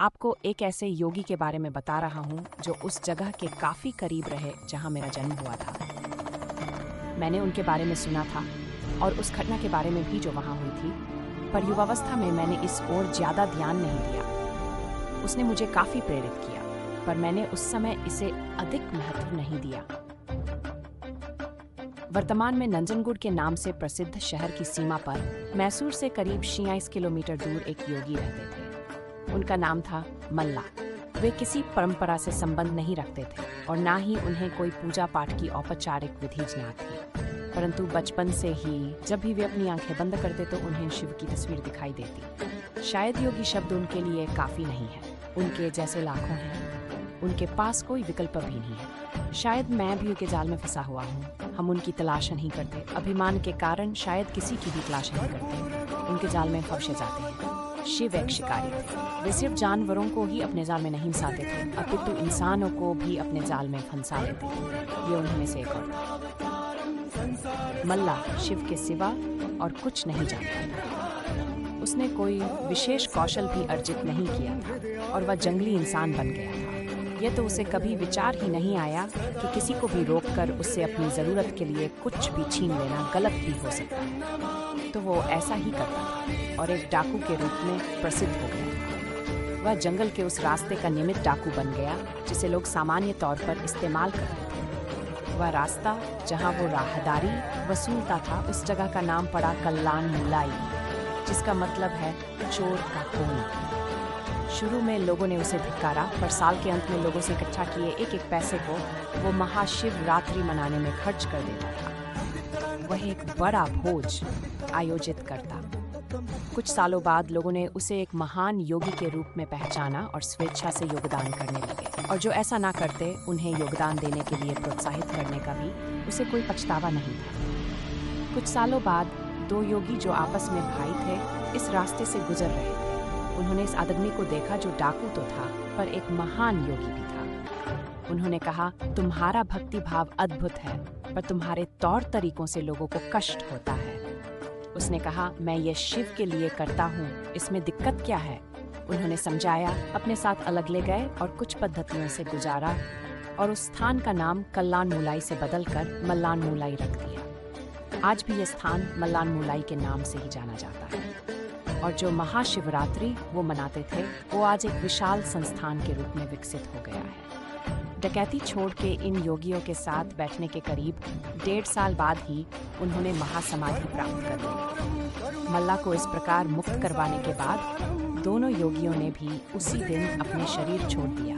आपको एक ऐसे योगी के बारे में बता रहा हूँ जो उस जगह के काफ़ी करीब रहे जहाँ मेरा जन्म हुआ था। मैंने उनके बारे में सुना था और उस घटना के बारे में भी जो वहाँ हुई थी, पर युवावस्था में मैंने इस ओर ज़्यादा ध्यान नहीं दिया। उसने मुझे काफ़ी प्रेरित किया, पर मैंने उस समय इसे अधिक महत्व नहीं दिया। वर्तमान में नंजनगुड के नाम से प्रसिद्ध शहर की सीमा पर मैसूर से करीब 46 किलोमीटर दूर एक योगी रहते थे। उनका नाम था मल्ला। वे किसी परंपरा से संबंध नहीं रखते थे और ना ही उन्हें कोई पूजा पाठ की औपचारिक विधि ज्ञात थी, परंतु बचपन से ही जब भी वे अपनी आंखें बंद करते तो उन्हें शिव की तस्वीर दिखाई देती। शायद योगी शब्द उनके लिए काफ़ी नहीं है। उनके जैसे लाखों हैं, उनके पास कोई विकल्प भी नहीं है। शायद मैं भी उनके जाल में फंसा हुआ हूँ। हम उनकी तलाश नहीं करते, अभिमान के कारण शायद किसी की भी तलाश नहीं करते, उनके जाल में फंसे जाते हैं। शिव एक शिकारी थे। वे सिर्फ जानवरों को ही अपने जाल में नहीं फंसाते थे, अपितु इंसानों को भी अपने जाल में फंसा लेते थे। ये उनमें से एक और था। मल्ला शिव के सिवा और कुछ नहीं जानता था। उसने कोई विशेष कौशल भी अर्जित नहीं किया था और वह जंगली इंसान बन गया था। यह तो उसे कभी विचार ही नहीं आया कि किसी को भी रोककर उससे अपनी ज़रूरत के लिए कुछ भी छीन लेना गलत भी हो सकता है। तो वो ऐसा ही करता था और एक डाकू के रूप में प्रसिद्ध हो गया था। वह जंगल के उस रास्ते का नियमित डाकू बन गया जिसे लोग सामान्य तौर पर इस्तेमाल करते थे। वह रास्ता जहाँ वो राहदारी वसूलता था, उस जगह का नाम पड़ा कल्लान मुलाई, जिसका मतलब है चोर का कोना। शुरू में लोगों ने उसे धिक्कारा, पर साल के अंत में लोगों से इकट्ठा किए एक एक पैसे को वो महाशिवरात्रि मनाने में खर्च कर देता था। वह एक बड़ा भोज आयोजित करता। कुछ सालों बाद लोगों ने उसे एक महान योगी के रूप में पहचाना और स्वेच्छा से योगदान करने लगे, और जो ऐसा ना करते उन्हें योगदान देने के लिए प्रोत्साहित करने का भी उसे कोई पछतावा नहीं था। कुछ सालों बाद दो योगी जो आपस में भाई थे इस रास्ते से गुजर रहे थे। उन्होंने इस आदमी को देखा जो डाकू तो था पर एक महान योगी भी था। उन्होंने कहा, तुम्हारा भक्ति भाव अद्भुत है, पर तुम्हारे तौर तरीकों से लोगों को कष्ट होता है। उसने कहा, मैं ये शिव के लिए करता हूँ, इसमें दिक्कत क्या है? उन्होंने समझाया, अपने साथ अलग ले गए और कुछ पद्धतियों से गुजारा और उस स्थान का नाम कल्लान मुलाई से बदलकर मल्लान मुलाई रख दिया। आज भी ये स्थान मल्लान मुलाई के नाम से ही जाना जाता है। और जो महाशिवरात्रि वो मनाते थे वो आज एक विशाल संस्थान के रूप में विकसित हो गया है। डकैती छोड़ के इन योगियों के साथ बैठने के करीब 1.5 साल बाद ही उन्होंने महासमाधि प्राप्त कर ली। मल्ला को इस प्रकार मुक्त करवाने के बाद दोनों योगियों ने भी उसी दिन अपने शरीर छोड़ दिया।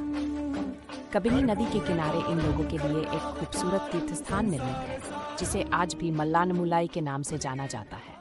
कबिनी नदी के किनारे इन लोगों के लिए एक खूबसूरत तीर्थस्थान निर्मित है, जिसे आज भी मल्लान मुलाई के नाम से जाना जाता है।